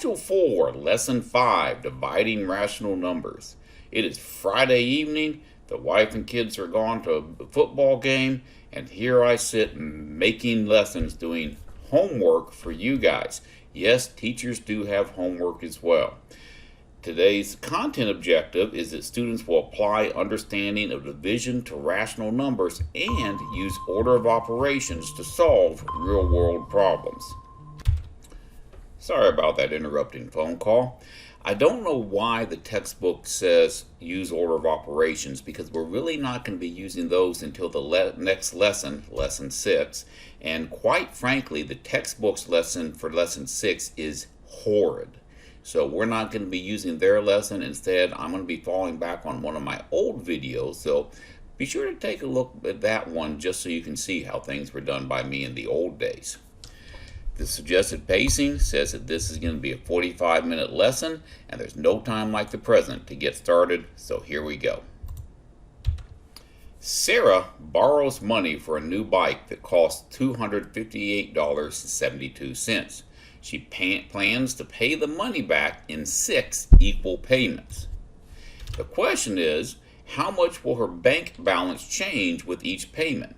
Module 4, Lesson 5, Dividing Rational Numbers. It is Friday evening, the wife and kids are gone to a football game, and here I sit making lessons, doing homework for you guys. Yes, teachers do have homework as well. Today's content objective is that students will apply understanding of division to rational numbers and use order of operations to solve real-world problems. Sorry about that interrupting phone call. I don't know why the textbook says use order of operations, because we're really not going to be using those until the next lesson, Lesson 6. And quite frankly, the textbook's lesson for Lesson 6 is horrid. So we're not going to be using their lesson. Instead, I'm going to be falling back on one of my old videos. So be sure to take a look at that one just so you can see how things were done by me in the old days. The suggested pacing says that this is going to be a 45-minute lesson, and there's no time like the present to get started, so here we go. Sarah borrows money for a new bike that costs $258.72. She plans to pay the money back in 6 equal payments. The question is, how much will her bank balance change with each payment?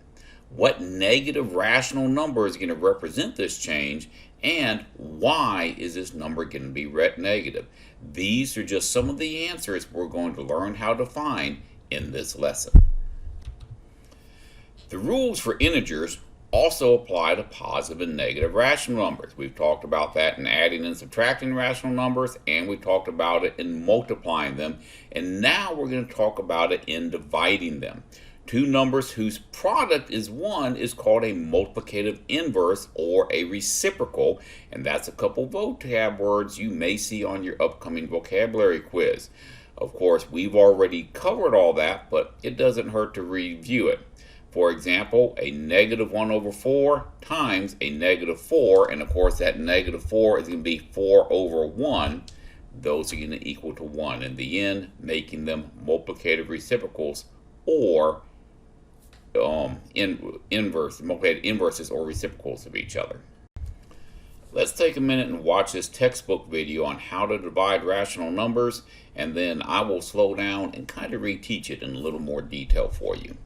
What negative rational number is going to represent this change, and why is this number going to be negative? These are just some of the answers we're going to learn how to find in this lesson. The rules for integers also apply to positive and negative rational numbers. We've talked about that in adding and subtracting rational numbers, and we talked about it in multiplying them, and now we're going to talk about it in dividing them. Two numbers whose product is 1 is called a multiplicative inverse or a reciprocal, and that's a couple vocab words you may see on your upcoming vocabulary quiz. Of course, we've already covered all that, but it doesn't hurt to review it. For example, a negative 1 over 4 times a negative 4, and of course that negative 4 is going to be 4 over 1. Those are going to equal to 1 in the end, making them multiplicative reciprocals or multiplicative inverses or reciprocals of each other. Let's take a minute and watch this textbook video on how to divide rational numbers, and then I will slow down and kind of reteach it in a little more detail for you.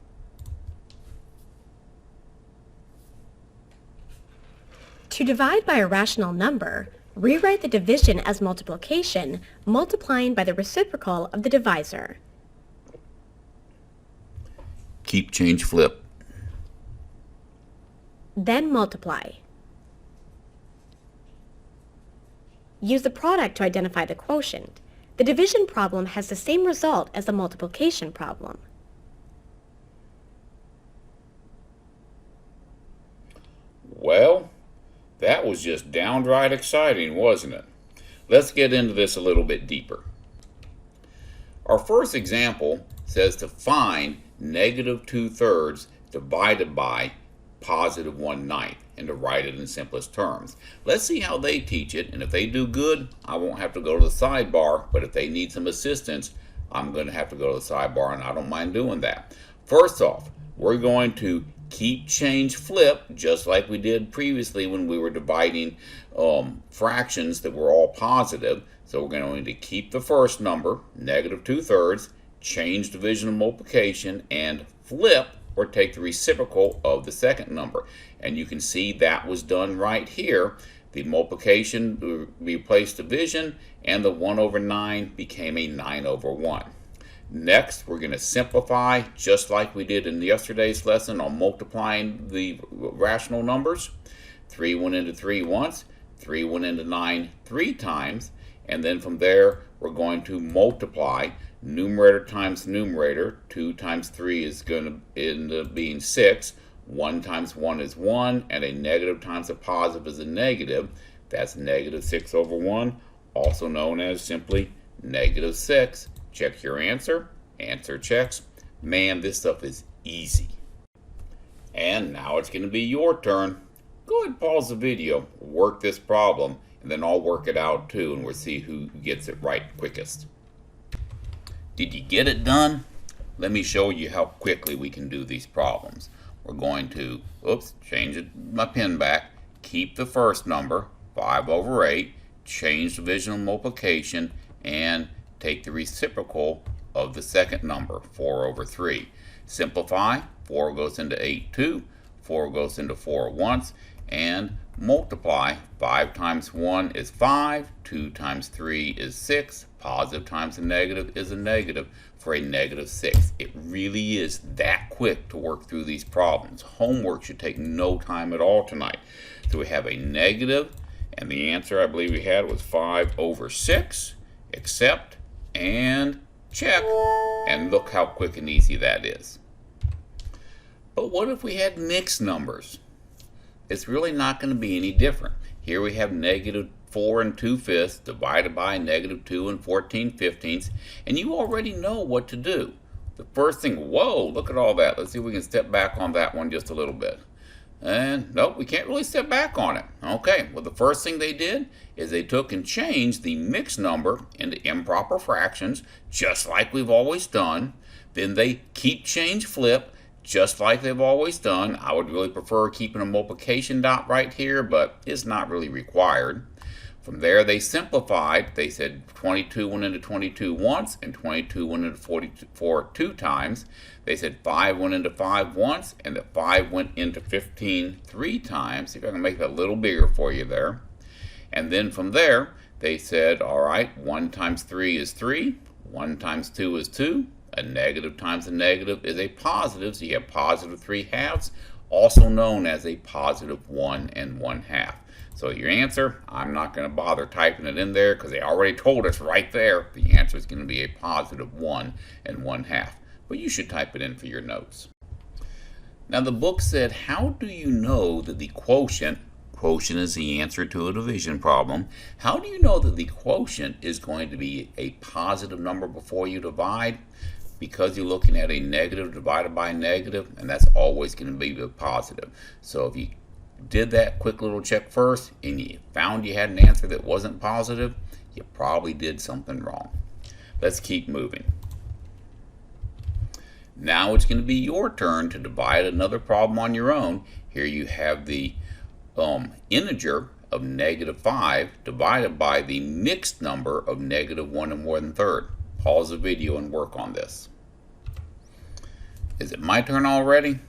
To divide by a rational number, rewrite the division as multiplication, multiplying by the reciprocal of the divisor. Keep, change, flip. Then multiply. Use the product to identify the quotient. The division problem has the same result as the multiplication problem. Well, that was just downright exciting, wasn't it? Let's get into this a little bit deeper. Our first example says to find negative 2/3 divided by positive 1/9, and to write it in simplest terms. Let's see how they teach it, and if they do good, I won't have to go to the sidebar, but if they need some assistance, I'm going to have to go to the sidebar, and I don't mind doing that. First off, we're going to keep, change, flip, just like we did previously when we were dividing fractions that were all positive. So we're going to keep the first number, negative 2/3, change division and multiplication, and flip or take the reciprocal of the second number. And you can see that was done right here. The multiplication replaced division, and the 1 over 9 became a 9 over 1. Next, we're going to simplify just like we did in yesterday's lesson on multiplying the rational numbers. 3 went into 3 once, 3 went into 9 3 times, and then from there we're going to multiply numerator times numerator. 2 times 3 is going to end up being 6. 1 times 1 is 1, and a negative times a positive is a negative. That's negative 6 over 1, also known as simply negative 6. Check your answer. Answer checks. Man, this stuff is easy. And now it's going to be your turn. Go ahead and pause the video, work this problem, and then I'll work it out too, and we'll see who gets it right quickest. Did you get it done? Let me show you how quickly we can do these problems. We're going to, change my pen back, keep the first number, 5 over 8, change division and multiplication, and take the reciprocal of the second number, 4 over 3. Simplify, 4 goes into 8 2, 4 goes into 4 once, and multiply. 5 times 1 is 5, 2 times 3 is 6, positive times a negative is a negative for a negative 6. It really is that quick to work through these problems. Homework should take no time at all tonight. So we have a negative, and the answer I believe we had was 5 over 6. Accept and check. And look how quick and easy that is. But what if we had mixed numbers? It's really not going to be any different. Here we have negative 4 and 2/5 divided by negative 2 and 14/15, and you already know what to do. The first thing, whoa, look at all that. Let's see if we can step back on that one just a little bit. And nope, we can't really step back on it. Okay, well, the first thing they did is they took and changed the mixed number into improper fractions, just like we've always done. Then they keep, change, flip, just like they've always done. I would really prefer keeping a multiplication dot right here, but it's not really required. From there, they simplified. They said 22 went into 22 once, and 22 went into 44 two times. They said 5 went into 5 once, and that 5 went into 15 three times. See if I can make that a little bigger for you there. And then from there, they said, all right, 1 times 3 is 3, 1 times 2 is 2, a negative times a negative is a positive, so you have positive 3/2, also known as a positive 1 1/2. So your answer, I'm not going to bother typing it in there because they already told us right there the answer is going to be a positive 1 1/2. But you should type it in for your notes. Now the book said, how do you know that the quotient is the answer to a division problem? How do you know that the quotient is going to be a positive number before you divide? Because you're looking at a negative divided by a negative, and that's always going to be a positive. So if you did that quick little check first and you found you had an answer that wasn't positive, you probably did something wrong. Let's keep moving. Now it's going to be your turn to divide another problem on your own. Here you have the integer of negative 5 divided by the mixed number of negative 1 1/3. Pause the video and work on this. Is it my turn already?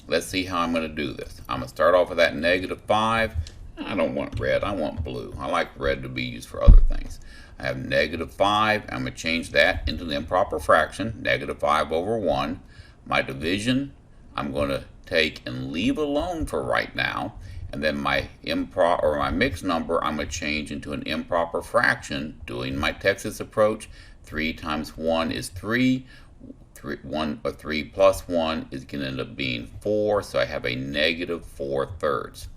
Let's see how I'm going to do this. I'm going to start off with that negative 5. I don't want red, I want blue. I like red to be used for other things. I have negative 5. I'm going to change that into the improper fraction, negative 5 over 1. My division, I'm going to take and leave alone for right now. And then my mixed number, I'm going to change into an improper fraction, doing my Texas approach. 3 times 1 is 3. 3 plus 1 is going to end up being 4, so I have a negative 4/3.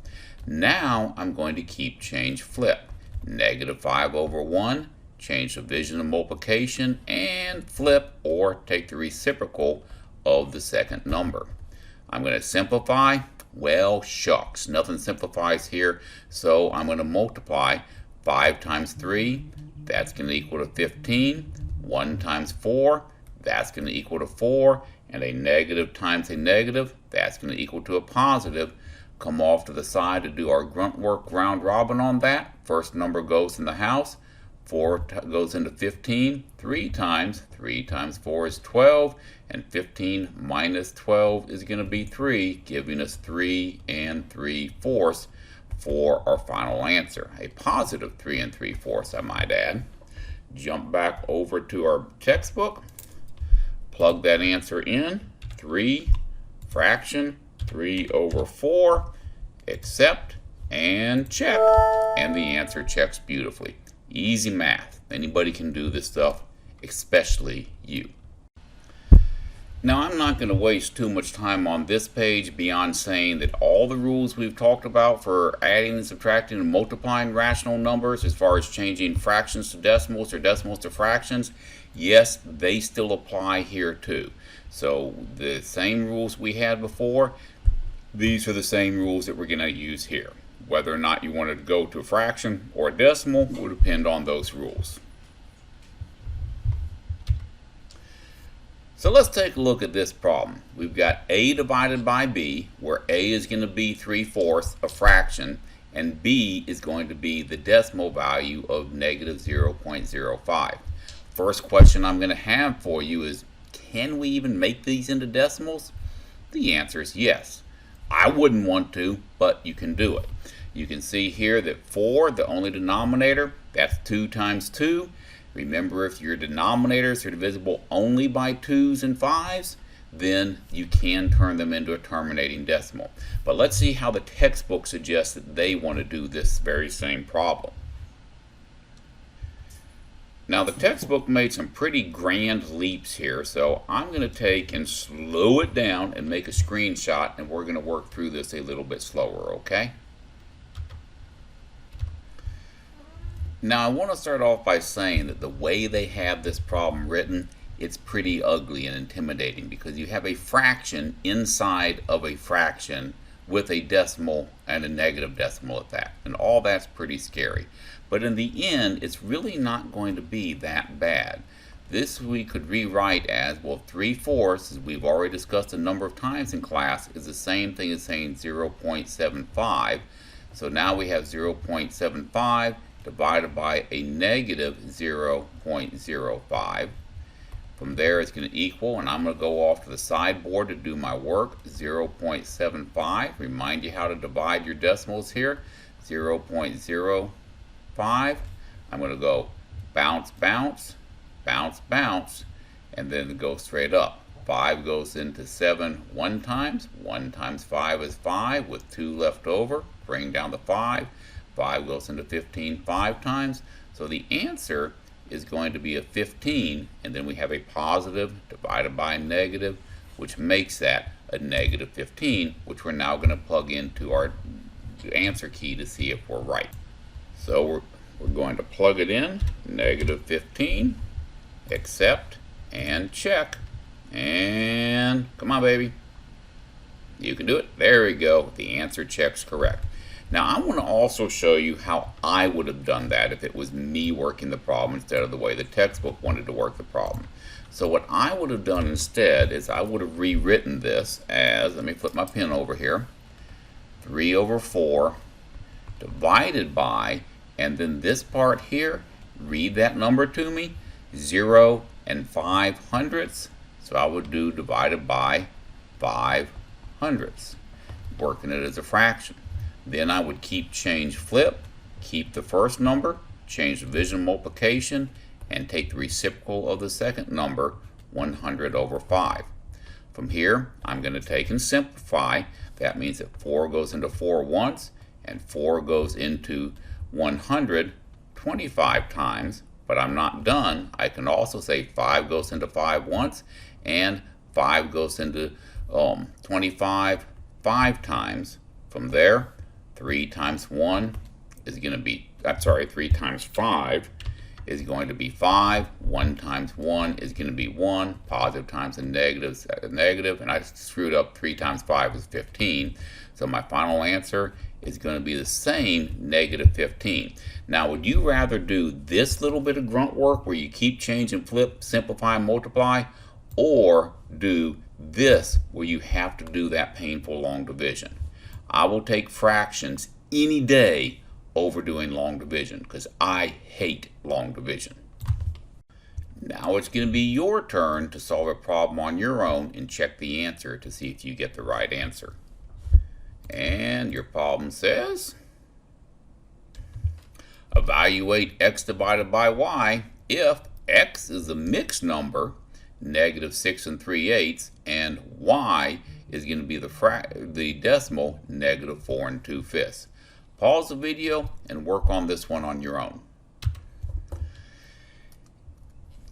Now I'm going to keep, change, flip. Negative 5 over 1, change division and multiplication, and flip or take the reciprocal of the second number. I'm going to simplify. Well, shucks, nothing simplifies here, so I'm going to multiply. 5 times 3, that's going to equal to 15. 1 times 4, that's going to equal to 4. And a negative times a negative, that's going to equal to a positive. Come off to the side to do our grunt work round robin on that. First number goes in the house. 4 goes into 15 3 times. 3 times 4 is 12. And 15 minus 12 is going to be 3, giving us 3 3/4 for our final answer. A positive 3 3/4, I might add. Jump back over to our textbook. Plug that answer in. 3 fraction 3 over 4. Accept and check. And the answer checks beautifully. Easy math. Anybody can do this stuff, especially you. Now, I'm not going to waste too much time on this page beyond saying that all the rules we've talked about for adding and subtracting and multiplying rational numbers, as far as changing fractions to decimals or decimals to fractions, yes, they still apply here too. So the same rules we had before, these are the same rules that we're going to use here. Whether or not you wanted to go to a fraction or a decimal will depend on those rules. So let's take a look at this problem. We've got a divided by b, where a is going to be 3/4, a fraction, and b is going to be the decimal value of negative 0.05. First question I'm going to have for you is, can we even make these into decimals? The answer is yes. I wouldn't want to, but you can do it. You can see here that 4, the only denominator, that's 2 times 2. Remember, if your denominators are divisible only by 2's and 5's, then you can turn them into a terminating decimal. But let's see how the textbook suggests that they want to do this very same problem. Now, the textbook made some pretty grand leaps here, so I'm going to take and slow it down and make a screenshot, and we're going to work through this a little bit slower, okay? Now, I want to start off by saying that the way they have this problem written, it's pretty ugly and intimidating, because you have a fraction inside of a fraction with a decimal and a negative decimal at that, and all that's pretty scary. But in the end, it's really not going to be that bad. This we could rewrite as, well, 3/4, as we've already discussed a number of times in class, is the same thing as saying 0.75. So now we have 0.75 divided by a negative 0.05. From there it's going to equal, and I'm going to go off to the sideboard to do my work, 0.75. Remind you how to divide your decimals here. 0.05. I'm going to go bounce, bounce, bounce, bounce, and then go straight up. 5 goes into 7 1 times. 1 times 5 is 5 with 2 left over. Bring down the 5. 5 goes into 15 5 times. So the answer is going to be a 15, and then we have a positive divided by a negative, which makes that a negative 15, which we're now going to plug into our answer key to see if we're right. So we're going to plug it in, negative 15, accept, and check. And come on, baby. You can do it. There we go. The answer checks correct. Now, I want to also show you how I would have done that if it was me working the problem instead of the way the textbook wanted to work the problem. So what I would have done instead is I would have rewritten this as, let me flip my pen over here, 3/4 divided by, and then this part here, read that number to me, 0 and 5/100. So I would do divided by 5/100, working it as a fraction. Then I would keep change flip, keep the first number, change division multiplication, and take the reciprocal of the second number, 100/5. From here, I'm going to take and simplify. That means that 4 goes into 4 once, and 4 goes into 100 25 times, but I'm not done. I can also say 5 goes into 5 once, and 5 goes into 25 5 times. From there, 3 times 1 is going to be, 3 times 5 is going to be 5. 1 times 1 is going to be 1. Positive times a negative is a negative, and I screwed up. 3 times 5 is 15. So my final answer is going to be the same, negative 15. Now, would you rather do this little bit of grunt work where you keep change and flip, simplify and multiply, or do this where you have to do that painful long division? I will take fractions any day over doing long division because I hate long division. Now it's going to be your turn to solve a problem on your own and check the answer to see if you get the right answer. And your problem says, evaluate x divided by y if x is a mixed number, negative 6 3/8, and y is going to be the decimal, negative 4 2/5. Pause the video and work on this one on your own.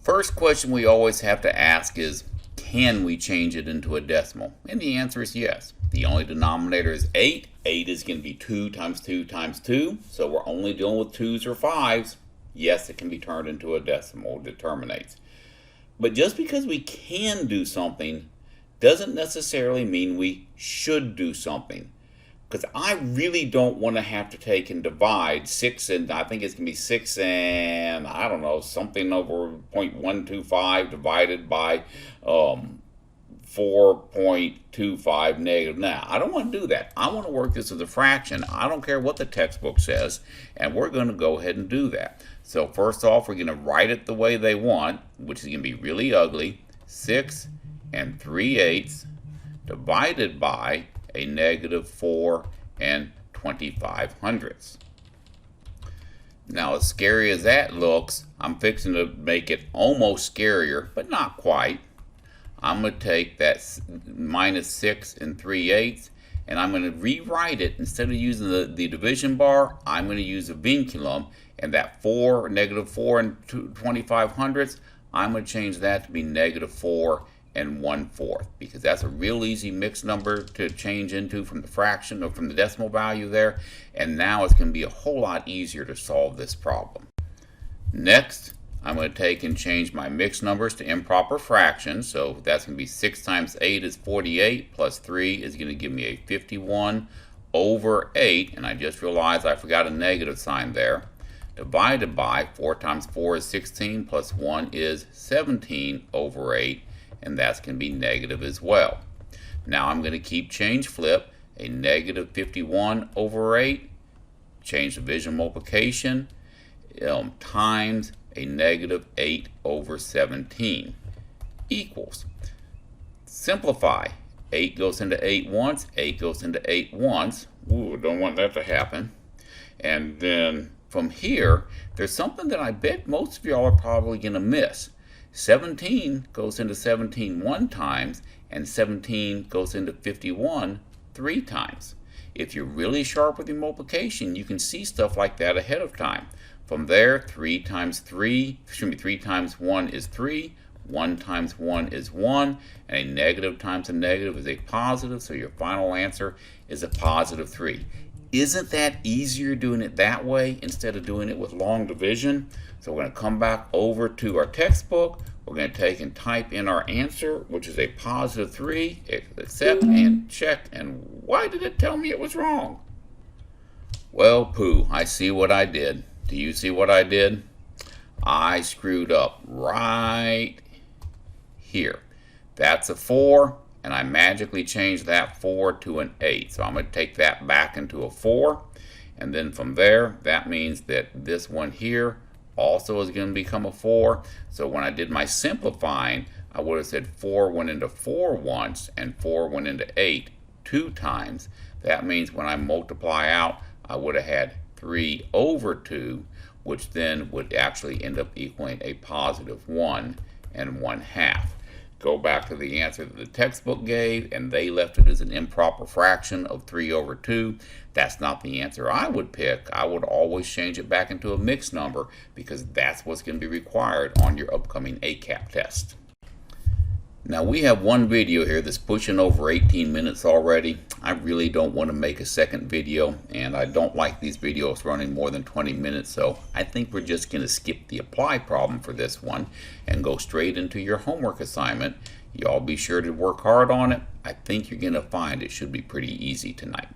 First question we always have to ask is, can we change it into a decimal? And the answer is yes. The only denominator is 8. 8 is going to be 2 times 2 times 2, so we're only dealing with 2's or 5's. Yes, it can be turned into a decimal, determinates. But just because we can do something doesn't necessarily mean we should do something. Because I really don't want to have to take and divide 6 and, I think it's going to be 6 and, I don't know, something over 0.125 divided by 4.25 negative. Now, I don't want to do that. I want to work this as a fraction. I don't care what the textbook says, and we're going to go ahead and do that. So first off, we're going to write it the way they want, which is going to be really ugly. 6 3/8 divided by a negative 4 25/100. Now, as scary as that looks, I'm fixing to make it almost scarier, but not quite. I'm going to take that minus 6 3/8, and I'm going to rewrite it. Instead of using the division bar, I'm going to use a vinculum, and that negative 4 25/100, I'm going to change that to be negative 4 1/4, because that's a real easy mixed number to change into from the fraction or from the decimal value there, and now it's going to be a whole lot easier to solve this problem. Next, I'm going to take and change my mixed numbers to improper fractions. So that's going to be 6 times 8 is 48, plus 3 is going to give me a 51/8, and I just realized I forgot a negative sign there, divided by 4 times 4 is 16, plus 1 is 17/8, and that's going to be negative as well. Now I'm going to keep change flip, a negative 51/8, change division multiplication, times a negative 8/17 equals. Simplify. 8 goes into 8 once, 8 goes into 8 once. Ooh, don't want that to happen. And then from here, there's something that I bet most of y'all are probably going to miss. 17 goes into 17 one times, and 17 goes into 51 3 times. If you're really sharp with your multiplication, you can see stuff like that ahead of time. From there, 3 times 1 is 3, 1 times 1 is 1, and a negative times a negative is a positive, so your final answer is a positive 3. Isn't that easier doing it that way instead of doing it with long division? So we're going to come back over to our textbook. We're going to take and type in our answer, which is a positive 3, accept and check. And why did it tell me it was wrong? Well, pooh, I see what I did. Do you see what I did? I screwed up right here. That's a 4, and I magically changed that 4 to an 8. So I'm going to take that back into a 4, and then from there, that means that this one here also is going to become a 4. So when I did my simplifying, I would have said 4 went into 4 once, and 4 went into 8 2 times. That means when I multiply out, I would have had 3/2, which then would actually end up equaling a positive 1 1/2. Go back to the answer that the textbook gave, and they left it as an improper fraction of 3/2. That's not the answer I would pick. I would always change it back into a mixed number, because that's what's going to be required on your upcoming ACAP test. Now, we have one video here that's pushing over 18 minutes already. I really don't want to make a second video, and I don't like these videos running more than 20 minutes, so I think we're just going to skip the apply problem for this one and go straight into your homework assignment. Y'all be sure to work hard on it. I think you're going to find it should be pretty easy tonight.